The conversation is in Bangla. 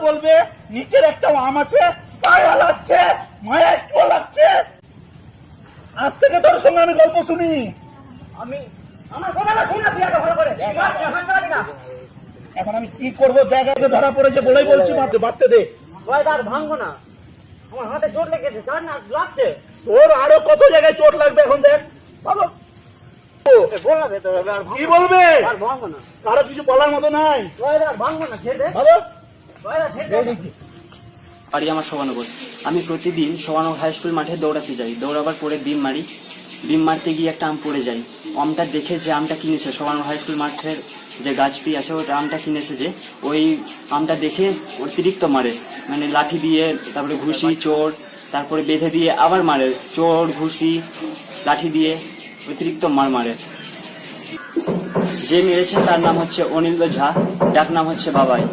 বলবে নিচের একটা আম আছে, পায়ে লাগছে, মায়া একটু লাগছে। আজ থেকে তোর সঙ্গে আমি গল্প শুনি। আমার কথাটা শুন না, তুই আগে ভালো করে এখন আমি কি করবো? জায়গাতে ধরা পড়েছে বলেই বলছি, বাড়তে দে। ভাঙবো না, আমার হাতে চোট লেগেছে, কার না লাগছে। তোর আরো কত জায়গায় চোট লাগবে এখন দেখ। ভালো বলবে তো আর কি বলবে? ভাঙবো না, কারো কিছু বলার মতো নাই। আর ভাঙবো না, ছেড়ে দে। ভালো বাড়ি আমার শোভানগর। আমি প্রতিদিন শোভানগর হাই স্কুল মাঠে দৌড়াতে যাই, দৌড়াবার পরে বিম মারি, বিম মারতে গিয়ে একটা আম পড়ে যায়। আমটা দেখে যে আমটা কিনেছে শোভানগর হাই স্কুল মাঠের যে গাছটি আছে, ওই আমটা কিনেছে, যে ওই আমটা দেখে অতিরিক্ত মারে, মানে লাঠি দিয়ে, তারপরে ঘুষি, চোর, তারপরে বেঁধে দিয়ে আবার মারে, চোর, ঘুষি, লাঠি দিয়ে অতিরিক্ত মারে। যে মেরেছে তার নাম হচ্ছে অনিল ঝা, ডাক নাম হচ্ছে বাবাই।